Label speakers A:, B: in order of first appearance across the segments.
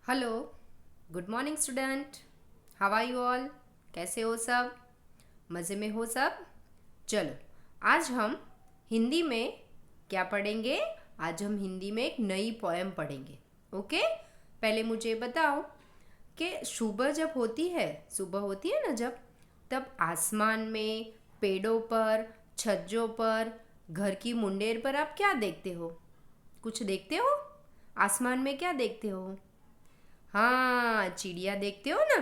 A: Hello, good morning student. How are you all? कैसे हो सब? मज़े में हो सब? चलो, आज हम हिंदी में क्या पढ़ेंगे? आज हम हिंदी में एक नई पोएम पढ़ेंगे। ओके? पहले मुझे बताओ कि सुबह होती है ना जब, तब आसमान में, पेड़ों पर, छज्जों पर, घर की मुंडेर पर आप क्या देखते हो? कुछ देखते हो? आसमान में क्या देखते हो? हाँ, चिड़िया देखते हो ना।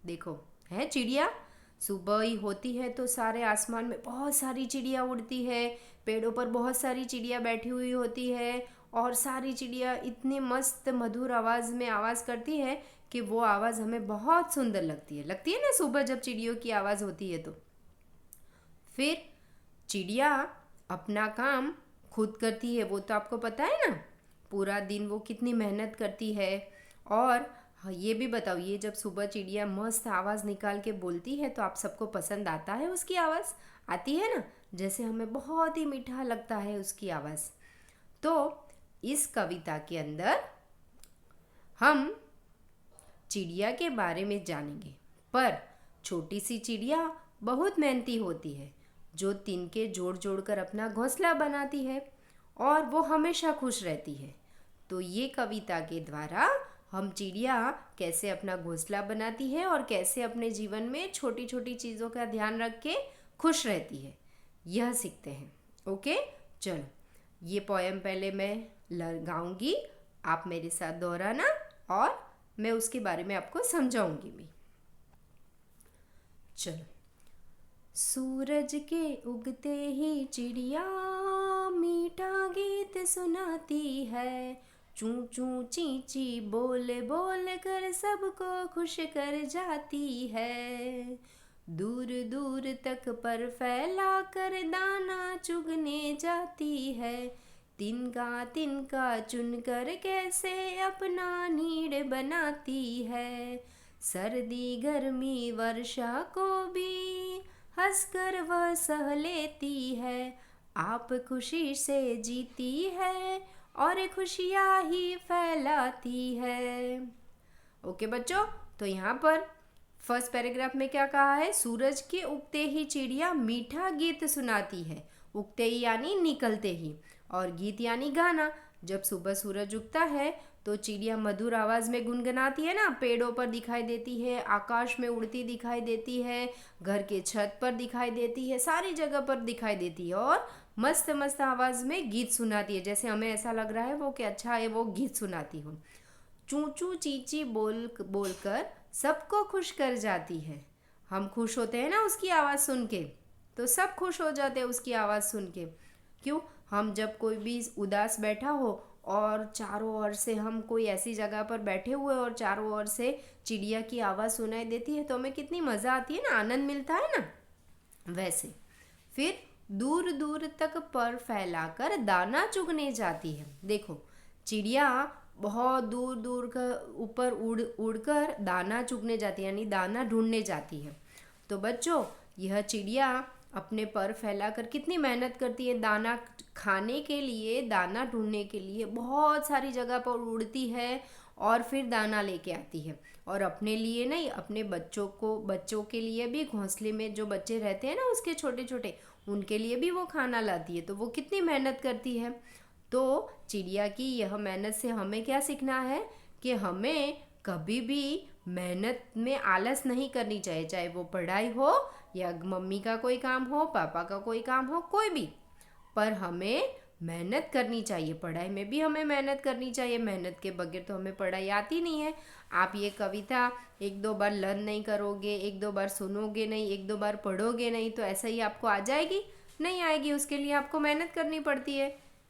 A: देखो, है चिड़िया। सुबह ही होती है तो सारे आसमान में बहुत सारी चिड़िया उड़ती है। पेड़ों पर बहुत सारी चिड़िया बैठी हुई होती है। और सारी चिड़िया इतने मस्त मधुर आवाज़ में आवाज़ करती है कि वो आवाज़ हमें बहुत सुंदर लगती है ना सुबह जब चिड़ियों की आवाज़ होती है तो। फिर चिड़िया अपना काम खुद करती है, वो तो आपको पता है ना। पूरा दिन वो कितनी मेहनत करती है। और हाँ, ये भी बताओ, ये जब सुबह चिड़िया मस्त आवाज़ निकाल के बोलती है तो आप सबको पसंद आता है उसकी आवाज़? आती है ना। जैसे हमें बहुत ही मीठा लगता है उसकी आवाज़। तो इस कविता के अंदर हम चिड़िया के बारे में जानेंगे। पर छोटी सी चिड़िया बहुत मेहनती होती है, जो तिनके जोड़ जोड़ कर अपना घोंसला बनाती है और वो हमेशा खुश रहती है। तो ये कविता के द्वारा हम चिड़िया कैसे अपना घोंसला बनाती है और कैसे अपने जीवन में छोटी छोटी चीज़ों का ध्यान रख के खुश रहती है, यह सीखते हैं। ओके, चलो, ये पोएम पहले मैं गाऊंगी, आप मेरे साथ दोहराना और मैं उसके बारे में आपको समझाऊंगी भी। चलो। सूरज के उगते ही चिड़िया मीठा गीत सुनाती है। चू चू ची ची बोल बोल कर सबको खुश कर जाती है। दूर दूर तक पर फैला कर दाना चुगने जाती है। तिनका तिनका चुनकर कैसे अपना नीड़ बनाती है। सर्दी गर्मी वर्षा को भी हंसकर वह सह लेती है। आप खुशी से जीती है और खुशियाँ ही फैलाती है। ओके बच्चों, तो यहाँ पर फर्स्ट पैराग्राफ में क्या कहा है? सूरज के उगते ही चिड़िया मीठा गीत सुनाती है। उगते ही यानी निकलते ही, और गीत यानी गाना। जब सुबह सूरज उगता है तो चिड़िया मधुर आवाज में गुनगुनाती है ना। पेड़ों पर दिखाई देती है, आकाश में उड़ती दिखाई देती है, घर के छत पर दिखाई देती है, सारी जगह पर दिखाई देती है और मस्त मस्त आवाज में गीत सुनाती है। जैसे हमें ऐसा लग रहा है वो कि अच्छा है वो गीत सुनाती हो। चू चू चीची बोल बोलकर सबको खुश कर जाती है। हम खुश होते हैं ना उसकी आवाज़ सुन के, तो सब खुश हो जाते हैं उसकी आवाज़ सुन के। क्यों? हम जब कोई भी उदास बैठा हो और चारों ओर से हम कोई ऐसी जगह पर बैठे हुए और चारों ओर से चिड़िया की आवाज़ सुनाई देती है तो हमें कितनी मज़ा आती है ना, आनंद मिलता है ना। वैसे फिर दूर दूर तक पर फैलाकर दाना चुगने जाती है। देखो, चिड़िया बहुत दूर दूर का ऊपर उड़ उड़कर दाना चुगने जाती है, यानी दाना ढूंढने जाती है। तो बच्चों, यह चिड़िया अपने पर फैलाकर कितनी मेहनत करती है दाना खाने के लिए, दाना ढूंढने के लिए बहुत सारी जगह पर उड़ती है और फिर दाना लेके आती है। और अपने लिए नहीं, अपने बच्चों के लिए भी, घोंसले में जो बच्चे रहते हैं ना उसके छोटे छोटे, उनके लिए भी वो खाना लाती है। तो वो कितनी मेहनत करती है। तो चिड़िया की यह मेहनत से हमें क्या सीखना है कि हमें कभी भी मेहनत में आलस नहीं करनी चाहिए। चाहे वो पढ़ाई हो या मम्मी का कोई काम हो, पापा का कोई काम हो, कोई भी, पर हमें मेहनत करनी चाहिए। पढ़ाई में भी हमें मेहनत करनी चाहिए। मेहनत के बगैर तो हमें पढ़ाई आती नहीं है। आप ये कविता एक दो बार लर्न नहीं करोगे, एक दो बार सुनोगे नहीं, एक दो बार पढ़ोगे नहीं, तो ऐसा ही आपको आ जाएगी? नहीं आएगी। उसके लिए आपको मेहनत करनी पड़ती है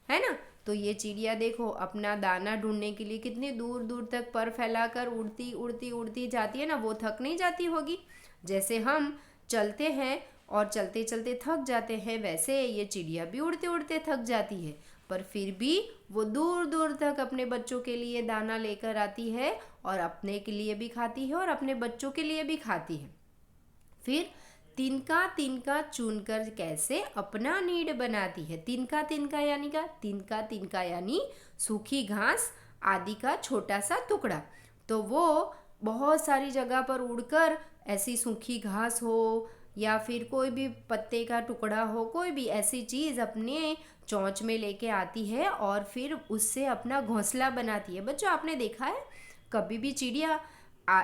A: ना। तो ये चिड़िया देखो अपना दाना ढूंढने के लिए कितनी दूर दूर तक पर फैलाकर उड़ती उड़ती उड़ती जाती है ना। वो थक नहीं जाती होगी? जैसे हम चलते हैं और चलते चलते थक जाते हैं, वैसे ये चिड़िया भी उड़ते उड़ते थक जाती है, पर फिर भी वो दूर दूर तक अपने बच्चों के लिए दाना लेकर आती है और अपने के लिए भी खाती है और अपने बच्चों के लिए भी खाती है। फिर तिनका तिनका चुनकर कैसे अपना नीड बनाती है। तिनका तिनका यानी सूखी घास आदि का छोटा सा टुकड़ा। तो वो बहुत सारी जगह पर उड़कर ऐसी सूखी घास हो या फिर कोई भी पत्ते का टुकड़ा हो, कोई भी ऐसी चीज़ अपने चोंच में लेके आती है और फिर उससे अपना घोंसला बनाती है। बच्चों, आपने देखा है कभी भी चिड़िया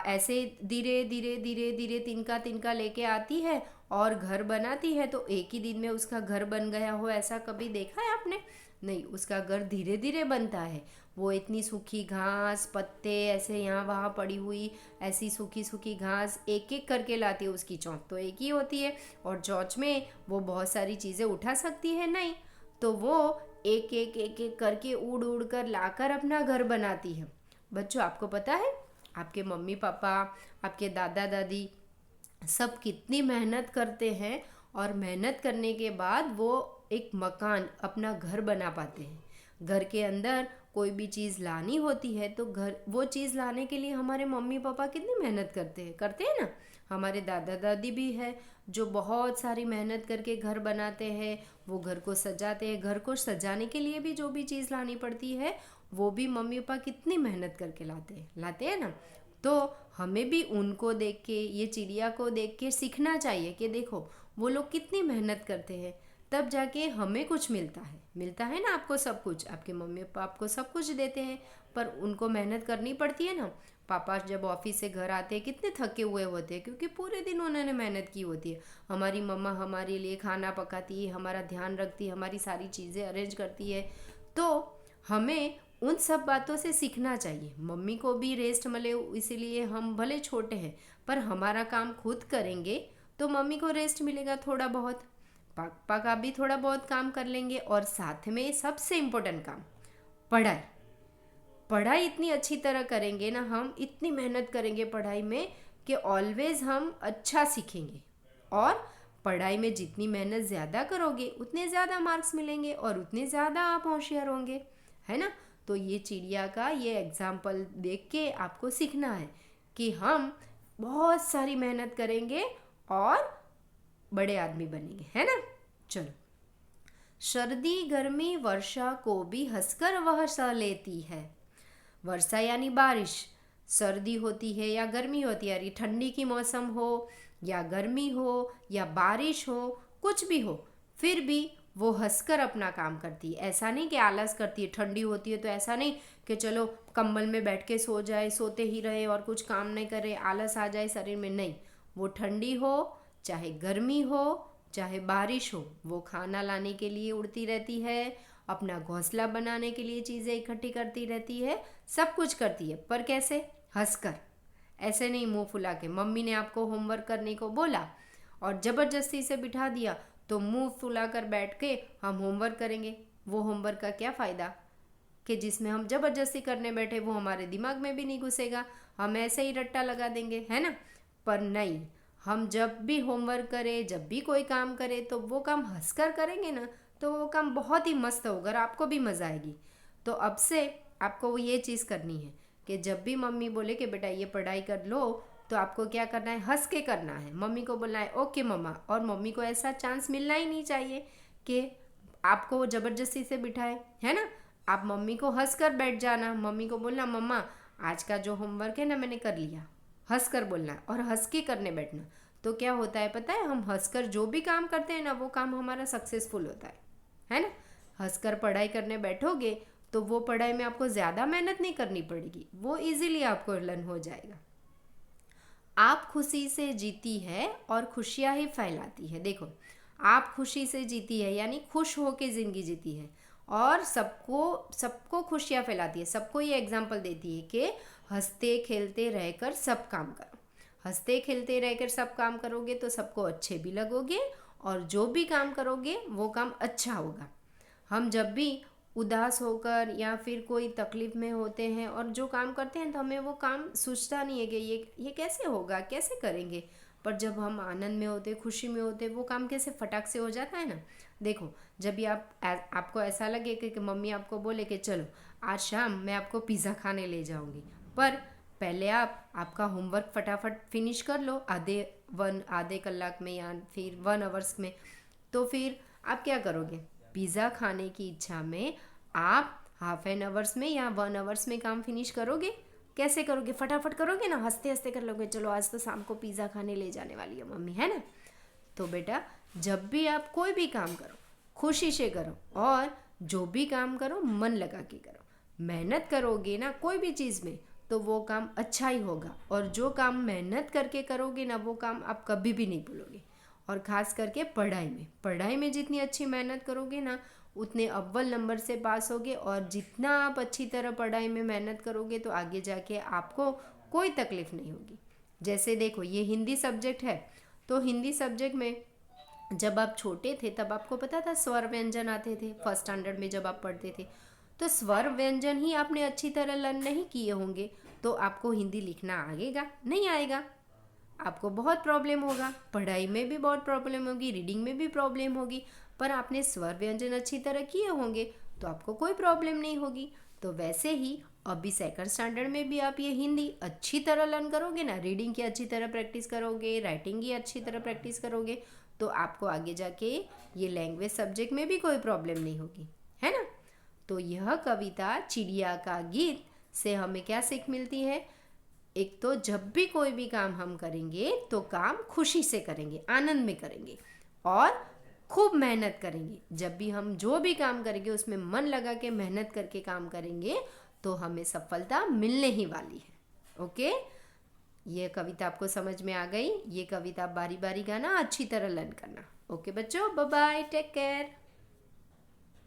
A: ऐसे धीरे धीरे धीरे धीरे तिनका तिनका लेके आती है और घर बनाती है, तो एक ही दिन में उसका घर बन गया हो, ऐसा कभी देखा है आपने? नहीं, उसका घर धीरे धीरे बनता है। वो इतनी सूखी घास, पत्ते ऐसे यहाँ वहाँ पड़ी हुई ऐसी सूखी सूखी घास एक एक करके लाती है। उसकी चोंच तो एक ही होती है और चोंच में वो बहुत सारी चीज़ें उठा सकती है नहीं, तो वो एक एक एक एक करके उड़ उड़ कर लाकर अपना घर बनाती है। बच्चों, आपको पता है आपके मम्मी पापा, आपके दादा दादी सब कितनी मेहनत करते हैं और मेहनत करने के बाद वो एक मकान, अपना घर बना पाते हैं। घर के अंदर कोई भी चीज़ लानी होती है तो घर वो चीज़ लाने के लिए हमारे मम्मी पापा कितनी मेहनत करते हैं ना। हमारे दादा दादी भी है जो बहुत सारी मेहनत करके घर बनाते हैं, वो घर को सजाते हैं। घर को सजाने के लिए भी जो भी चीज़ लानी पड़ती है वो भी मम्मी पापा कितनी मेहनत करके लाते हैं ना। तो हमें भी उनको देख के, ये चिड़िया को देख के सीखना चाहिए कि देखो वो लोग कितनी मेहनत करते हैं, तब जाके हमें कुछ मिलता है ना। आपको सब कुछ, आपके मम्मी पापा आपको सब कुछ देते हैं, पर उनको मेहनत करनी पड़ती है ना। पापा जब ऑफिस से घर आते हैं कितने थके हुए होते हैं, क्योंकि पूरे दिन उन्होंने मेहनत की होती है। हमारी मम्मा हमारे लिए खाना पकाती है, हमारा ध्यान रखती है, हमारी सारी चीज़ें अरेंज करती है। तो हमें उन सब बातों से सीखना चाहिए। मम्मी को भी रेस्ट मिले, इसीलिए हम भले छोटे हैं पर हमारा काम खुद करेंगे तो मम्मी को रेस्ट मिलेगा थोड़ा बहुत। पापा का भी थोड़ा बहुत काम कर लेंगे और साथ में सबसे इम्पोर्टेंट काम पढ़ाई। पढ़ाई इतनी अच्छी तरह करेंगे ना, हम इतनी मेहनत करेंगे पढ़ाई में कि ऑलवेज हम अच्छा सीखेंगे। और पढ़ाई में जितनी मेहनत ज़्यादा करोगे उतने ज़्यादा मार्क्स मिलेंगे और उतने ज़्यादा आप होशियार होंगे, है ना। तो ये चिड़िया का ये एग्जाम्पल देख के आपको सीखना है कि हम बहुत सारी मेहनत करेंगे और बड़े आदमी बनेंगे, है ना। चलो, सर्दी गर्मी वर्षा को भी हंसकर वह सह लेती है। वर्षा यानी बारिश, सर्दी होती है या गर्मी होती है, यानी ठंडी की मौसम हो या गर्मी हो या बारिश हो, कुछ भी हो, फिर भी वो हंसकर अपना काम करती है। ऐसा नहीं कि आलस करती है। ठंडी होती है तो ऐसा नहीं कि चलो कंबल में बैठ के सो जाए, सोते ही रहे और कुछ काम नहीं करे, आलस आ जाए शरीर में, नहीं। वो ठंडी हो चाहे गर्मी हो चाहे बारिश हो, वो खाना लाने के लिए उड़ती रहती है, अपना घोंसला बनाने के लिए चीज़ें इकट्ठी करती रहती है, सब कुछ करती है, पर कैसे? हंसकर। ऐसे नहीं मुंह फुला के। मम्मी ने आपको होमवर्क करने को बोला और ज़बरदस्ती से बिठा दिया तो मुंह फुलाकर बैठ के हम होमवर्क करेंगे। वो होमवर्क का क्या फ़ायदा कि जिसमें हम ज़बरदस्ती करने बैठे वो हमारे दिमाग में भी नहीं घुसेगा, हम ऐसे ही रट्टा लगा देंगे, है ना। पर नहीं, हम जब भी होमवर्क करें, जब भी कोई काम करें तो वो काम हंसकर करेंगे ना, तो वो काम बहुत ही मस्त होगा और आपको भी मज़ा आएगी। तो अब से आपको वो ये चीज़ करनी है कि जब भी मम्मी बोले कि बेटा ये पढ़ाई कर लो, तो आपको क्या करना है? हंस के करना है। मम्मी को बोलना है ओके मम्मा, और मम्मी को ऐसा चांस मिलना ही नहीं चाहिए कि आपको वो ज़बरदस्ती से बिठाए, है ना। आप मम्मी को हंस कर बैठ जाना, मम्मी को बोलना मम्मा आज का जो होमवर्क है ना मैंने कर लिया, हंस कर बोलना और हंस के करने बैठना। तो क्या होता है पता है, हम हंसकर जो भी काम करते हैं ना वो काम हमारा सक्सेसफुल होता है ना। हंसकर पढ़ाई करने बैठोगे तो वो पढ़ाई में आपको ज़्यादा मेहनत नहीं करनी पड़ेगी, वो इजीली आपको लर्न हो जाएगा। आप खुशी से जीती है और खुशियाँ ही फैलाती है। देखो, आप खुशी से जीती है यानी खुश हो के ज़िंदगी जीती है और सबको सबको खुशियाँ फैलाती है। सबको ये एग्जाम्पल देती है कि हंसते खेलते रहकर सब काम करो। हंसते खेलते रहकर सब काम करोगे तो सबको अच्छे भी लगोगे और जो भी काम करोगे वो काम अच्छा होगा। हम जब भी उदास होकर या फिर कोई तकलीफ़ में होते हैं और जो काम करते हैं तो हमें वो काम सोचता नहीं है कि ये कैसे होगा, कैसे करेंगे। पर जब हम आनंद में होते, खुशी में होते, वो काम कैसे फटाक से हो जाता है ना। देखो, जब भी आपको ऐसा लगे कि मम्मी आपको बोले कि चलो आज शाम मैं आपको पिज़्ज़ा खाने ले जाऊंगी, पर पहले आपका होमवर्क फटाफट फिनिश कर लो आधे कलाक में या फिर 1 आवर्स में, तो फिर आप क्या करोगे? पिज़्ज़ा खाने की इच्छा में आप हाफ एन आवर्स में या 1 आवर्स में काम फिनिश करोगे? कैसे करोगे? फटाफट करोगे ना, हंसते हंसते कर लोगे, चलो आज तो शाम को पिज़्ज़ा खाने ले जाने वाली है मम्मी, है ना। तो बेटा जब भी आप कोई भी काम करो खुशी से करो, और जो भी काम करो मन लगा के करो। मेहनत करोगे ना कोई भी चीज़ में तो वो काम अच्छा ही होगा, और जो काम मेहनत करके करोगे ना वो काम आप कभी भी नहीं भूलोगे। और ख़ास करके पढ़ाई में जितनी अच्छी मेहनत करोगे ना उतने अव्वल नंबर से पास होगे, और जितना आप अच्छी तरह पढ़ाई में मेहनत करोगे तो आगे जाके आपको कोई तकलीफ़ नहीं होगी। जैसे देखो ये हिंदी सब्जेक्ट है, तो हिंदी सब्जेक्ट में जब आप छोटे थे तब आपको पता था स्वर व्यंजन आते थे, फर्स्ट स्टैंडर्ड में जब आप पढ़ते थे। तो स्वर व्यंजन ही आपने अच्छी तरह लर्न नहीं किए होंगे तो आपको हिंदी लिखना आएगा नहीं आएगा, आपको बहुत प्रॉब्लम होगा, पढ़ाई में भी बहुत प्रॉब्लम होगी, रीडिंग में भी प्रॉब्लम होगी। पर आपने स्वर व्यंजन अच्छी तरह किए होंगे तो आपको कोई प्रॉब्लम नहीं होगी। तो वैसे ही अभी सेकंड स्टैंडर्ड में भी आप ये हिंदी अच्छी तरह लर्न करोगे ना, रीडिंग की अच्छी तरह प्रैक्टिस करोगे, राइटिंग की अच्छी तरह प्रैक्टिस करोगे, तो आपको आगे जाके ये लैंग्वेज सब्जेक्ट में भी कोई प्रॉब्लम नहीं होगी, है ना। तो यह कविता चिड़िया का गीत से हमें क्या सीख मिलती है? एक तो जब भी कोई भी काम हम करेंगे तो काम खुशी से करेंगे, आनंद में करेंगे, और खूब मेहनत करेंगे। जब भी हम जो भी काम करेंगे उसमें मन लगा के मेहनत करके काम करेंगे तो हमें सफलता मिलने ही वाली है। ओके, ये कविता आपको समझ में आ गई? ये कविता बारी बारी गाना, अच्छी तरह लर्न करना। ओके बच्चों, बाय बाय, टेक केयर।